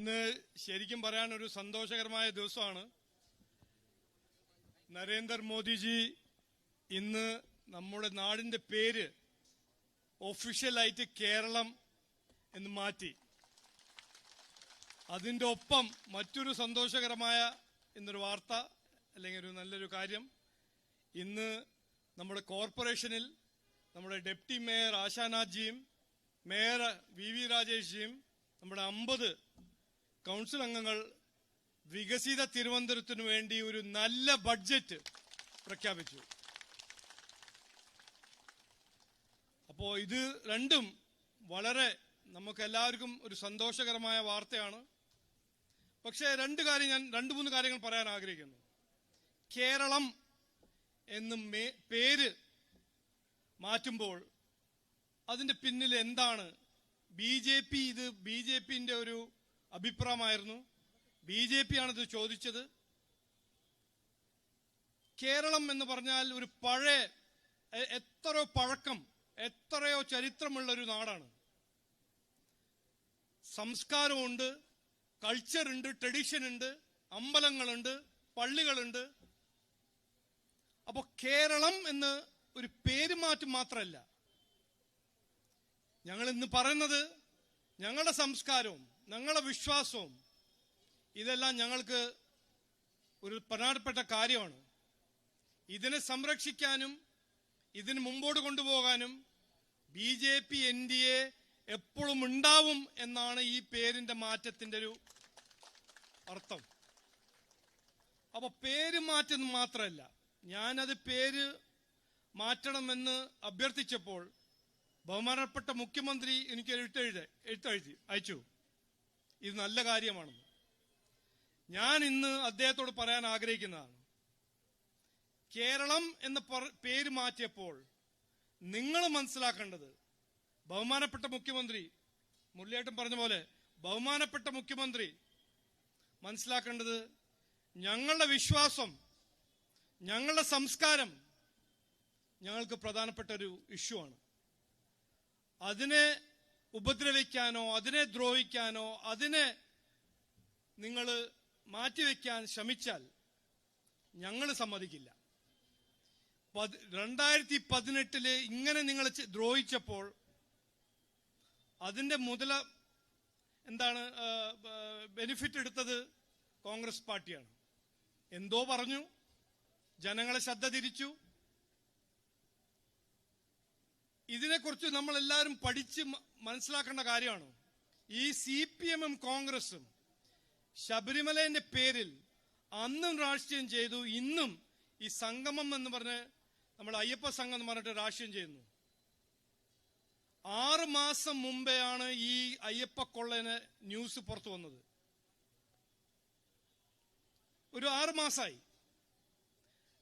ഇന്ന് ശരിക്കും പറയാൻ ഒരു സന്തോഷകരമായ ദിവസമാണ്. നരേന്ദ്രമോദിജി ഇന്ന് നമ്മുടെ നാടിന്റെ പേര് ഒഫീഷ്യലായിട്ട് കേരളം എന്ന് മാറ്റി. അതിന്റെ ഒപ്പം മറ്റൊരു സന്തോഷകരമായ ഇന്നൊരു വാർത്ത അല്ലെങ്കിൽ ഒരു നല്ലൊരു കാര്യം, ഇന്ന് നമ്മുടെ കോർപ്പറേഷനിൽ നമ്മുടെ ഡെപ്യൂട്ടി മേയർ ആശാനാഥ്ജിയും മേയർ വി രാജേഷ്ജിയും നമ്മുടെ 50 കൗൺസിൽ അംഗങ്ങൾ വികസിത തിരുവനന്തപുരത്തിനു വേണ്ടി ഒരു നല്ല ബഡ്ജറ്റ് പ്രഖ്യാപിച്ചു. അപ്പോ ഇത് രണ്ടും വളരെ നമുക്ക് എല്ലാവർക്കും ഒരു സന്തോഷകരമായ വാർത്തയാണ്. പക്ഷേ രണ്ട് മൂന്ന് കാര്യങ്ങൾ പറയാൻ ആഗ്രഹിക്കുന്നു. കേരളം എന്ന് പേര് മാറ്റുമ്പോൾ അതിന്റെ പിന്നിൽ എന്താണ്? ഇത് ബി ജെ പിന്റെ ഒരു അഭിപ്രായമായിരുന്നു. BJP ആണിത് ചോദിച്ചത്. കേരളം എന്ന് പറഞ്ഞാൽ ഒരു എത്രയോ ചരിത്രമുള്ള ഒരു നാടാണ്. സംസ്കാരമുണ്ട്, കൾച്ചറുണ്ട്, ട്രഡീഷൻ ഉണ്ട്, അമ്പലങ്ങളുണ്ട്, പള്ളികളുണ്ട്. അപ്പോ കേരളം എന്ന് ഒരു പേരുമാറ്റം മാത്രമല്ല, ഞങ്ങൾ ഇന്ന് പറയുന്നത് ഞങ്ങളുടെ സംസ്കാരവും ഞങ്ങളുടെ വിശ്വാസവും ഇതെല്ലാം ഞങ്ങൾക്ക് ഒരു പ്രധാനപ്പെട്ട കാര്യമാണ്. ഇതിനെ സംരക്ഷിക്കാനും ഇതിന് മുമ്പോട്ട് കൊണ്ടുപോകാനും BJP NDA എപ്പോഴും ഉണ്ടാവും എന്നാണ് ഈ പേരിന്റെ മാറ്റത്തിന്റെ ഒരു അർത്ഥം. അപ്പൊ പേര് മാറ്റം മാത്രമല്ല, ഞാനത് പേര് മാറ്റണമെന്ന് അഭ്യർത്ഥിച്ചപ്പോൾ ബഹുമാനപ്പെട്ട മുഖ്യമന്ത്രി എനിക്ക് എഴുത്തയച്ചു അയച്ചു. ഇത് നല്ല കാര്യമാണെന്ന്. ഞാൻ ഇന്ന് അദ്ദേഹത്തോട് പറയാൻ ആഗ്രഹിക്കുന്നതാണ്, കേരളം എന്ന പേര് മാറ്റിയപ്പോൾ നിങ്ങൾ മനസ്സിലാക്കേണ്ടത്, ബഹുമാനപ്പെട്ട മുഖ്യമന്ത്രി മുരളിയേട്ടൻ പറഞ്ഞ പോലെ ബഹുമാനപ്പെട്ട മുഖ്യമന്ത്രി മനസ്സിലാക്കേണ്ടത്, ഞങ്ങളുടെ വിശ്വാസം, ഞങ്ങളുടെ സംസ്കാരം ഞങ്ങൾക്ക് പ്രധാനപ്പെട്ട ഒരു ഇഷ്യൂ ആണ്. അതിനെ ഉപദ്രവിക്കാനോ അതിനെ ദ്രോഹിക്കാനോ അതിനെ നിങ്ങൾ മാറ്റിവെക്കാൻ ശ്രമിച്ചാൽ ഞങ്ങൾ സമ്മതിക്കില്ല. 2018 ഇങ്ങനെ നിങ്ങൾ ദ്രോഹിച്ചപ്പോൾ അതിന്റെ ബെനിഫിറ്റ് എടുത്തത് കോൺഗ്രസ് പാർട്ടിയാണ്. എന്തോ പറഞ്ഞു, ജനങ്ങളെ ശ്രദ്ധ തിരിച്ചു. ഇതിനെക്കുറിച്ച് നമ്മൾ എല്ലാവരും പഠിച്ച് മനസ്സിലാക്കേണ്ട കാര്യമാണ്. ഈ CPM-ഉം കോൺഗ്രസും ശബരിമലയുടെ പേരിൽ അന്നും രാഷ്ട്രീയം ചെയ്തു, ഇന്നും ഈ സംഗമം എന്ന് പറഞ്ഞ് നമ്മൾ അയ്യപ്പ സംഘം എന്ന് പറഞ്ഞിട്ട് രാഷ്ട്രീയം ചെയ്യുന്നു. 6 മാസം മുമ്പെയാണ് ഈ അയ്യപ്പ കൊള്ളന് ന്യൂസ് പുറത്തു വന്നത്. ഒരു 6 മാസമായി.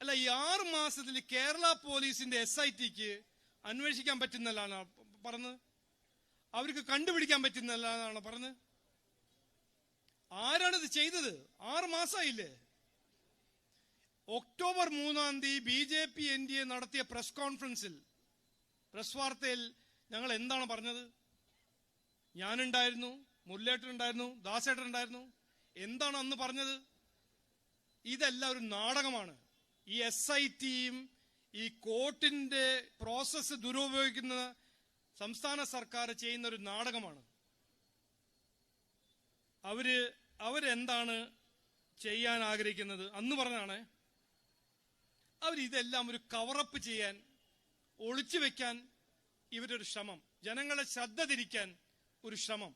അല്ല, ഈ 6 മാസത്തിൽ കേരള പോലീസിന്റെ SITക്ക് അന്വേഷിക്കാൻ പറ്റുന്നല്ലാണ് പറഞ്ഞത്, അവർക്ക് കണ്ടുപിടിക്കാൻ പറ്റുന്നല്ലാണ് പറഞ്ഞത്. ആരാണിത് ചെയ്തത്? 6 മാസമായില്ലേ? ഒക്ടോബർ 3-ാം തീയതി BJP NDA നടത്തിയ പ്രസ് കോൺഫറൻസിൽ, പ്രസ് വാർത്തയിൽ ഞങ്ങൾ എന്താണ് പറഞ്ഞത്? ഞാനുണ്ടായിരുന്നു, മുരളിയേട്ടൻ ഉണ്ടായിരുന്നു, ദാസേട്ടൻ ഉണ്ടായിരുന്നു. എന്താണ് അന്ന് പറഞ്ഞത്? ഇതെല്ലാം ഒരു നാടകമാണ്. ഈ SITയും ഈ കോർട്ടിന്റെ പ്രോസസ്സ് ദുരുപയോഗിക്കുന്ന സംസ്ഥാന സർക്കാർ ചെയ്യുന്ന ഒരു നാടകമാണ്. അവരെന്താണ് ചെയ്യാൻ ആഗ്രഹിക്കുന്നത്? അന്ന് പറഞ്ഞാണ് അവരിതെല്ലാം ഒരു കവറപ്പ് ചെയ്യാൻ, ഒളിച്ചു വെക്കാൻ ഇവരൊരു ശ്രമം, ജനങ്ങളെ ശ്രദ്ധ തിരിക്കാൻ ഒരു ശ്രമം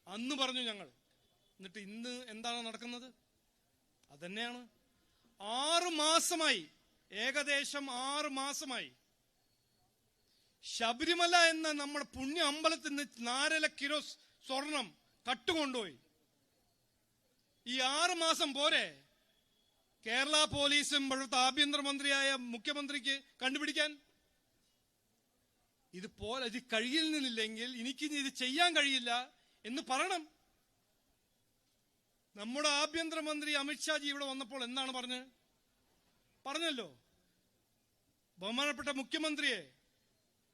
അന്ന് പറഞ്ഞു ഞങ്ങൾ. എന്നിട്ട് ഇന്ന് എന്താണ് നടക്കുന്നത്? അതന്നെയാണ്. 6 മാസമായി, ഏകദേശം 6 മാസമായി ശബരിമല എന്ന നമ്മുടെ പുണ്യ അമ്പലത്തിൽ നിന്ന് 4 കിലോ സ്വർണം കട്ടുകൊണ്ടുപോയി. ഈ 6 മാസം പോരെ കേരള പോലീസും ഇവിടുത്തെ ആഭ്യന്തരമന്ത്രിയായ മുഖ്യമന്ത്രിക്ക് കണ്ടുപിടിക്കാൻ? ഇത് കഴിയുന്നില്ലെങ്കിൽ എനിക്ക് ഇത് ചെയ്യാൻ കഴിയില്ല എന്ന് പറയണം. നമ്മുടെ ആഭ്യന്തരമന്ത്രി അമിത്ഷാജി ഇവിടെ വന്നപ്പോൾ എന്താണ് പറഞ്ഞല്ലോ, ബഹുമാനപ്പെട്ട മുഖ്യമന്ത്രിയെ,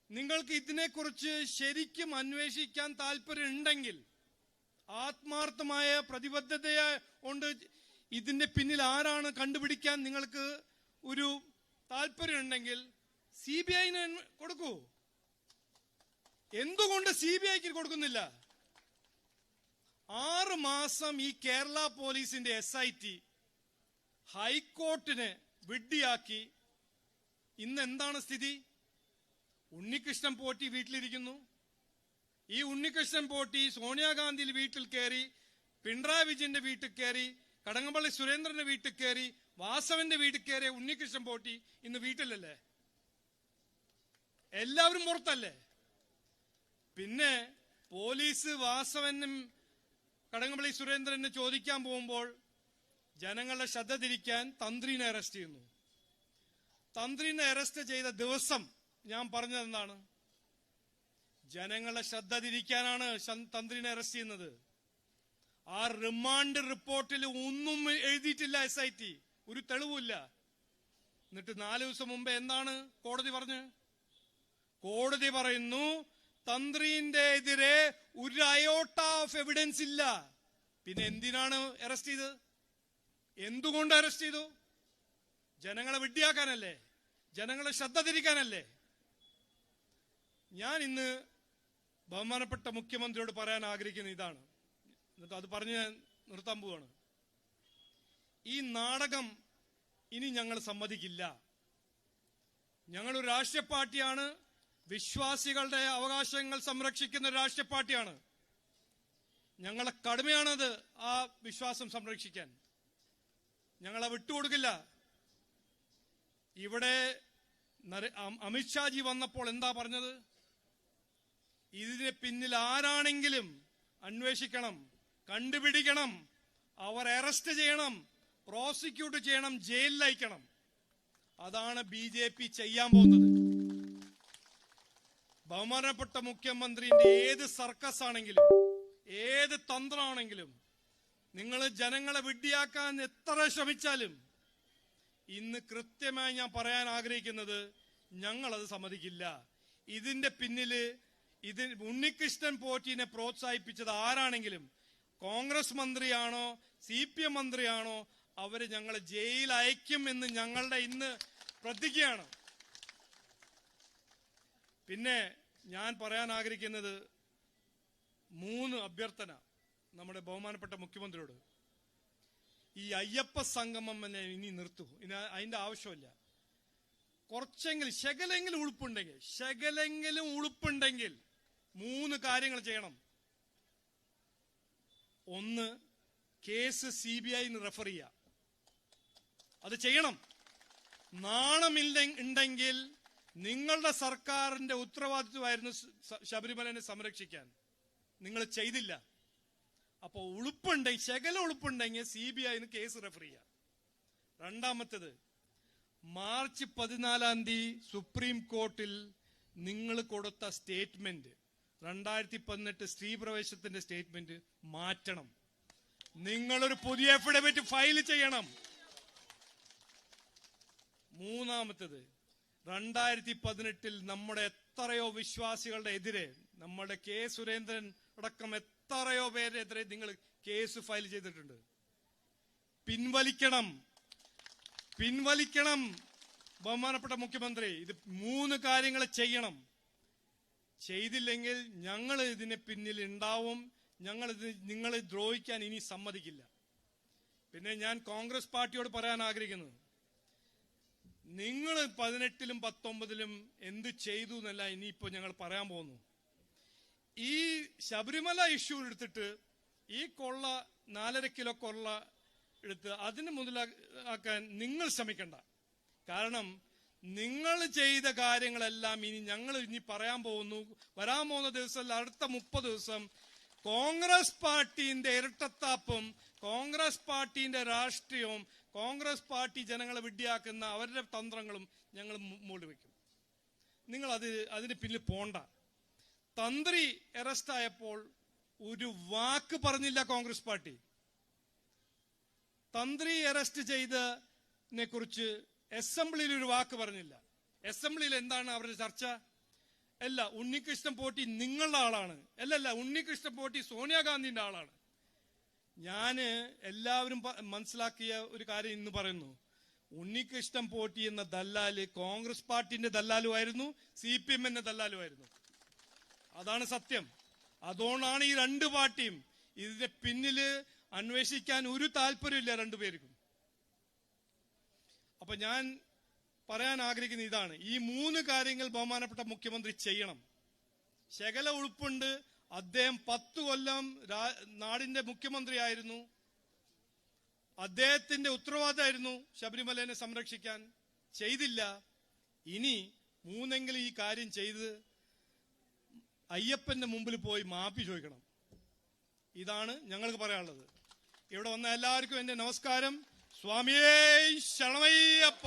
നിങ്ങൾക്ക് ഇതിനെക്കുറിച്ച് ശരിക്കും അന്വേഷിക്കാൻ താല്പര്യമുണ്ടെങ്കിൽ ആത്മാർത്ഥമായ പ്രതിബദ്ധതയെ കൊണ്ട് ഇതിന്റെ പിന്നിൽ ആരാണ് കണ്ടുപിടിക്കാൻ നിങ്ങൾക്ക് ഒരു താല്പര്യം ഉണ്ടെങ്കിൽ CBI-ന് കൊടുക്കൂ. എന്തുകൊണ്ട് CBI-ക്ക് കൊടുക്കുന്നില്ല? 6 മാസം ഈ കേരള പോലീസിന്റെ SIT ഹൈക്കോർട്ടിനെ വിഡ്ഢിയാക്കി. ഇന്ന് എന്താണ് സ്ഥിതി? ഉണ്ണികൃഷ്ണൻ പോറ്റി വീട്ടിലിരിക്കുന്നു. ഈ ഉണ്ണികൃഷ്ണൻ പോറ്റി സോണിയാഗാന്ധി വീട്ടിൽ കയറി, പിണറായി വിജയന്റെ വീട്ടിൽ കയറി, കടകംപള്ളി സുരേന്ദ്രന്റെ വീട്ടിൽ കയറി, വാസവന്റെ വീട്ടിൽ കയറിയ ഉണ്ണികൃഷ്ണൻ പോറ്റി ഇന്ന് വീട്ടിലല്ലേ? എല്ലാവരും പുറത്തല്ലേ? പിന്നെ പോലീസ് വാസവനും കടകംപള്ളി സുരേന്ദ്രനെ ചോദിക്കാൻ പോകുമ്പോൾ ജനങ്ങളുടെ ശ്രദ്ധ തിരിക്കാൻ തന്ത്രിനെ അറസ്റ്റ് ചെയ്യുന്നു. തന്ത്രിനെ അറസ്റ്റ് ചെയ്ത ദിവസം ഞാൻ പറഞ്ഞത് എന്താണ്? ജനങ്ങളുടെ ശ്രദ്ധ തിരിക്കാനാണ് തന്ത്രിനെ അറസ്റ്റ് ചെയ്യുന്നത്. ആ റിമാൻഡ് റിപ്പോർട്ടിൽ ഒന്നും എഴുതിയിട്ടില്ല SIT, ഒരു തെളിവില്ല. എന്നിട്ട് 4 ദിവസം മുമ്പ് എന്താണ് കോടതി പറഞ്ഞ്? കോടതി പറയുന്നു തന്ത്രിന്റെ എതിരെ ഒരു അയോട്ട ഓഫ് എവിഡൻസ് ഇല്ല. പിന്നെ എന്തിനാണ് അറസ്റ്റ് ചെയ്തത്? എന്തുകൊണ്ട് അറസ്റ്റ് ചെയ്തു? ജനങ്ങളെ വിഡ്ഢിയാക്കാനല്ലേ? ജനങ്ങളെ ശ്രദ്ധ തിരിക്കാനല്ലേ? ഞാൻ ഇന്ന് ബഹുമാനപ്പെട്ട മുഖ്യമന്ത്രിയോട് പറയാൻ ആഗ്രഹിക്കുന്ന ഇതാണ്, എന്നിട്ട് അത് പറഞ്ഞ് ഞാൻ നിർത്താൻ പോവാണ്. ഈ നാടകം ഇനി ഞങ്ങൾ സമ്മതിക്കില്ല. ഞങ്ങളൊരു രാഷ്ട്രീയ പാർട്ടിയാണ്, വിശ്വാസികളുടെ അവകാശങ്ങൾ സംരക്ഷിക്കുന്ന ഒരു രാഷ്ട്രീയ പാർട്ടിയാണ്. ഞങ്ങളെ കടമയാണത്, ആ വിശ്വാസം സംരക്ഷിക്കാൻ. ഞങ്ങളെ വിട്ടുകൊടുക്കില്ല. ഇവിടെ അമിത്ഷാജി വന്നപ്പോൾ എന്താ പറഞ്ഞത്? ഇതിന് പിന്നിൽ ആരാണെങ്കിലും അന്വേഷിക്കണം, കണ്ടുപിടിക്കണം, അവർ അറസ്റ്റ് ചെയ്യണം, പ്രോസിക്യൂട്ട് ചെയ്യണം, ജയിലിൽ അയക്കണം. അതാണ് BJP ചെയ്യാൻ പോകുന്നത്. ബഹുമാനപ്പെട്ട മുഖ്യമന്ത്രിന്റെ ഏത് സർക്കസ് ആണെങ്കിലും, ഏത് തന്ത്രമാണെങ്കിലും, നിങ്ങൾ ജനങ്ങളെ വിഡ്ഢിയാക്കാൻ എത്ര ശ്രമിച്ചാലും ഇന്ന് കൃത്യമായി ഞാൻ പറയാൻ ആഗ്രഹിക്കുന്നത്, ഞങ്ങളത് സമ്മതിക്കില്ല. ഇതിന്റെ പിന്നില് ഉണ്ണികൃഷ്ണൻ പോറ്റിനെ പ്രോത്സാഹിപ്പിച്ചത് ആരാണെങ്കിലും, കോൺഗ്രസ് മന്ത്രിയാണോ CPM മന്ത്രിയാണോ, അവര് ഞങ്ങളെ ജയിൽ അയക്കും എന്ന് ഞങ്ങളുടെ ഇന്ന് പ്രതിജ്ഞയാണ്. പിന്നെ ഞാൻ പറയാൻ ആഗ്രഹിക്കുന്നത് 3 അഭ്യർത്ഥന നമ്മുടെ ബഹുമാനപ്പെട്ട മുഖ്യമന്ത്രിയോട്. ഈ അയ്യപ്പ സംഗമം ഇനി നിർത്തൂ, ഇനി അതിന്റെ ആവശ്യമില്ല. കുറച്ചെങ്കിലും ശകലെങ്കിലും ഉളുപ്പുണ്ടെങ്കിൽ 3 കാര്യങ്ങൾ ചെയ്യണം. 1, കേസ് CBI-ന് റെഫർ ചെയ്യുക. അത് ചെയ്യണം. നാണമില്ലെങ്കിൽ നിങ്ങളുടെ സർക്കാരിന്റെ ഉത്തരവാദിത്വമായിരുന്നു ശബരിമലനെ സംരക്ഷിക്കാൻ. നിങ്ങൾ ചെയ്തില്ല. അപ്പൊ ശകല ഉളുപ്പുണ്ടെങ്കിൽ CBI-ന് കേസ് റെഫർ ചെയ്യുക. 2, മാർച്ച് 14 സുപ്രീം കോർട്ടിൽ നിങ്ങൾ കൊടുത്ത സ്റ്റേറ്റ്മെന്റ്, 2018 സ്ത്രീ പ്രവേശത്തിന്റെ സ്റ്റേറ്റ്മെന്റ് മാറ്റണം. നിങ്ങളൊരു പുതിയ അഫിഡവിറ്റ് ഫയൽ ചെയ്യണം. 3, 2018 നമ്മുടെ എത്രയോ വിശ്വാസികളുടെ എതിരെ, നമ്മുടെ K. സുരേന്ദ്രൻ അടക്കം എത്രയോ പേരെതിരെ നിങ്ങൾ കേസ് ഫയൽ ചെയ്തിട്ടുണ്ട്. പിൻവലിക്കണം ബഹുമാനപ്പെട്ട മുഖ്യമന്ത്രി. ഇത് 3 കാര്യങ്ങൾ ചെയ്യണം. ചെയ്തില്ലെങ്കിൽ ഞങ്ങൾ ഇതിന് പിന്നിൽ ഉണ്ടാവും. നിങ്ങളെ ദ്രോഹിക്കാൻ ഇനി സമ്മതിക്കില്ല. പിന്നെ ഞാൻ കോൺഗ്രസ് പാർട്ടിയോട് പറയാൻ ആഗ്രഹിക്കുന്നത്, നിങ്ങൾ 18-ലും 19-ലും എന്ത് ചെയ്തു എന്നല്ല ഇനിയിപ്പോ ഞങ്ങൾ പറയാൻ പോകുന്നു. ഈ ശബരിമല ഇഷ്യൂ എടുത്തിട്ട് ഈ 4.5 കിലോ കൊള്ള എടുത്ത് അതിന് മുതലാക്കാൻ നിങ്ങൾ ശ്രമിക്കണ്ട. കാരണം നിങ്ങൾ ചെയ്ത കാര്യങ്ങളെല്ലാം ഞങ്ങൾ ഇനി പറയാൻ പോകുന്നു. വരാൻ പോകുന്ന ദിവസം, അടുത്ത 30 ദിവസം കോൺഗ്രസ് പാർട്ടിന്റെ ഇരട്ടത്താപ്പും, കോൺഗ്രസ് പാർട്ടിന്റെ രാഷ്ട്രീയവും, കോൺഗ്രസ് പാർട്ടി ജനങ്ങളെ വിഡ്ഢിയാക്കുന്ന അവരുടെ തന്ത്രങ്ങളും ഞങ്ങൾ മുകളിൽ വയ്ക്കും. നിങ്ങൾ അതിന് പിന്നിൽ പോണ്ട. തന്ത്രി അറസ്റ്റ് ആയപ്പോൾ ഒരു വാക്ക് പറഞ്ഞില്ല കോൺഗ്രസ് പാർട്ടി. തന്ത്രി അറസ്റ്റ് ചെയ്തതിനെ കുറിച്ച് അസംബ്ലിയിൽ ഒരു വാക്ക് പറഞ്ഞില്ല. അസംബ്ലിയിൽ എന്താണ് അവരുടെ ചർച്ച? അല്ല, ഉണ്ണികൃഷ്ണൻ പോറ്റി നിങ്ങളുടെ ആളാണ്. അല്ലല്ല, ഉണ്ണികൃഷ്ണൻ പോറ്റി സോണിയാഗാന്ധിന്റെ ആളാണ്. ഞാന് എല്ലാവരും മനസ്സിലാക്കിയ ഒരു കാര്യം ഇന്ന് പറയുന്നു. ഉണ്ണികൃഷ്ണൻ പോറ്റി എന്ന ദല്ലാല് കോൺഗ്രസ് പാർട്ടിന്റെ ദല്ലാലുമായിരുന്നു, CPM-ന്റെ ദല്ലാലുമായിരുന്നു. അതാണ് സത്യം. അതുകൊണ്ടാണ് ഈ രണ്ട് പാർട്ടിയും ഇതിന്റെ പിന്നില് അന്വേഷിക്കാൻ ഒരു താല്പര്യമില്ല രണ്ടുപേർക്കും. അപ്പൊ ഞാൻ പറയാൻ ആഗ്രഹിക്കുന്ന ഇതാണ്, ഈ 3 കാര്യങ്ങൾ ബഹുമാനപ്പെട്ട മുഖ്യമന്ത്രി ചെയ്യണം. ശകല ഉളുപ്പുണ്ട്, അദ്ദേഹം 10 കൊല്ലം നാടിന്റെ മുഖ്യമന്ത്രിയായിരുന്നു. അദ്ദേഹത്തിന്റെ ഉത്തരവാദിത്തമായിരുന്നു ശബരിമലയെ സംരക്ഷിക്കാൻ. ചെയ്തില്ല. ഇനി 3 ഈ കാര്യം ചെയ്ത് അയ്യപ്പന്റെ മുമ്പിൽ പോയി മാപ്പി ചോദിക്കണം. ഇതാണ് ഞങ്ങൾക്ക് പറയാനുള്ളത്. ഇവിടെ വന്ന എല്ലാവർക്കും എന്റെ നമസ്കാരം. സ്വാമിയേ ശരണമയ്യപ്പ.